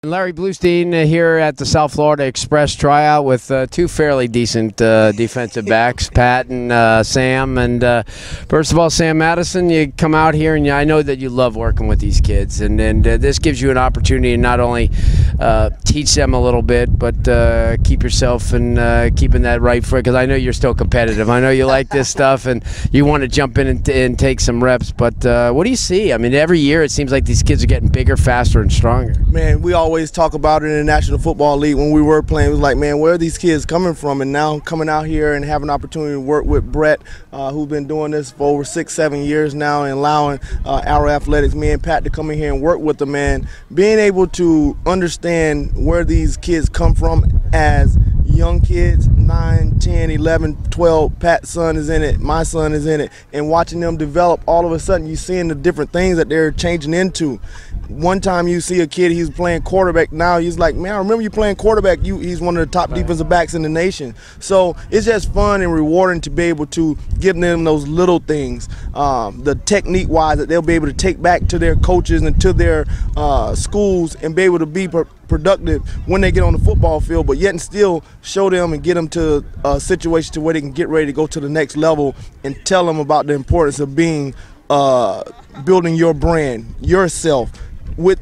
Larry Bluestein here at the South Florida Express tryout with two fairly decent defensive backs, Pat and Sam. And first of all, Sam Madison, you come out here and I know that you love working with these kids, and this gives you an opportunity to not only teach them a little bit, but keep yourself and keeping that right foot, because I know you're still competitive. I know you like this stuff and you want to jump in and take some reps. But what do you see? I mean, every year it seems like these kids are getting bigger, faster, and stronger. Man, we always talk about it in the National Football League when we were playing. It was like, man, where are these kids coming from? And now coming out here and having an opportunity to work with Brett, who's been doing this for over 6-7 years now, and allowing Arrow Athletics, me and Pat, to come in here and work with them, man. Being able to understand where these kids come from as young kids, 9, 10, 11, 12, Pat's son is in it, my son is in it, and watching them develop, all of a sudden you're seeing the different things that they're changing into. One time you see a kid, he's playing quarterback, now he's like, man, I remember you playing quarterback, he's one of the top defensive backs in the nation. So it's just fun and rewarding to be able to give them those little things, the technique-wise, that they'll be able to take back to their coaches and to their schools and be able to be productive when they get on the football field, but yet and still show them and get them to a situation to where they can get ready to go to the next level, and tell them about the importance of being building your brand, yourself,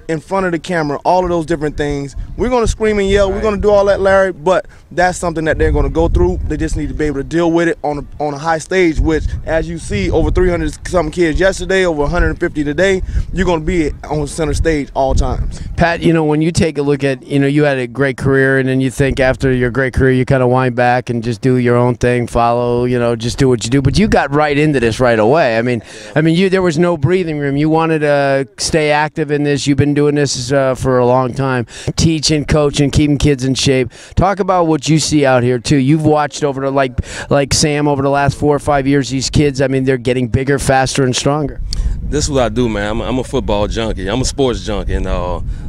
in front of the camera, all of those different things. We're going to scream and yell, we're going to do all that, Larry, but that's something that they're going to go through. They just need to be able to deal with it on a high stage, which, as you see, over 300-something kids yesterday, over 150 today, you're going to be on center stage all times. Pat, you know, when you take a look at, you know, you had a great career, and then you think after your great career, you kind of wind back and just do your own thing, follow, you know, just do what you do. But you got right into this right away. I mean, there was no breathing room. You wanted to stay active in this. You've been doing this for a long time, teaching, coaching, keeping kids in shape. Talk about what you see out here too. You've watched over to like Sam over the last 4 or 5 years. These kids, I mean, they're getting bigger, faster, and stronger. This is what I do, man. I'm a football junkie. I'm a sports junkie, and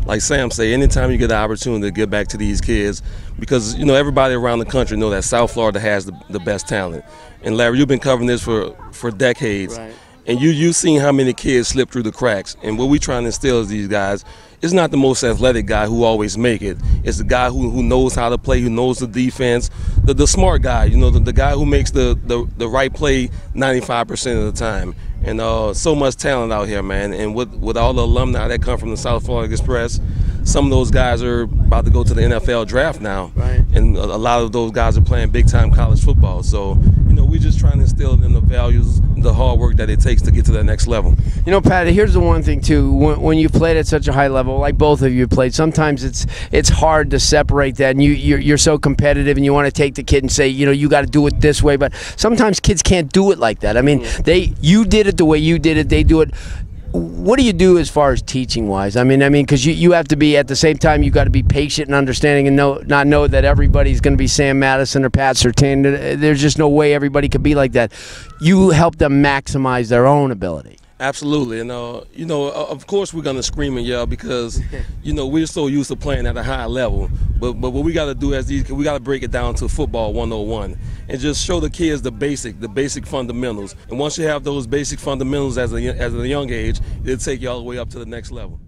like Sam say, anytime you get the opportunity to get back to these kids, because you know everybody around the country know that South Florida has the best talent. And Larry, you've been covering this for decades. Right. And you've seen how many kids slip through the cracks. And what we trying to instill is these guys, it's not the most athletic guy who always make it. It's the guy who knows how to play, who knows the defense, the smart guy, you know, the guy who makes the right play 95% of the time. And so much talent out here, man. And with all the alumni that come from the South Florida Express, some of those guys are about to go to the NFL draft now. Right. And a lot of those guys are playing big-time college football. So, you know, we're just trying to instill in them the values, the hard work that it takes to get to that next level. You know, Pat, here's the one thing too. When you played at such a high level, like both of you played, sometimes it's hard to separate that, and you're so competitive, and you want to take the kid and say, you know, you got to do it this way. But sometimes kids can't do it like that. I mean, you did it the way you did it. They do it. What do you do as far as teaching wise? I mean, because you have to be, at the same time, you got to be patient and understanding, and not know that everybody's going to be Sam Madison or Pat Surtain. There's just no way everybody could be like that. You help them maximize their own ability. Absolutely, and you know, of course we're gonna scream and yell because, you know, we're so used to playing at a high level. But what we got to do we got to break it down to football 101 and just show the kids the basic fundamentals. And once you have those basic fundamentals as a young age, it'll take you all the way up to the next level.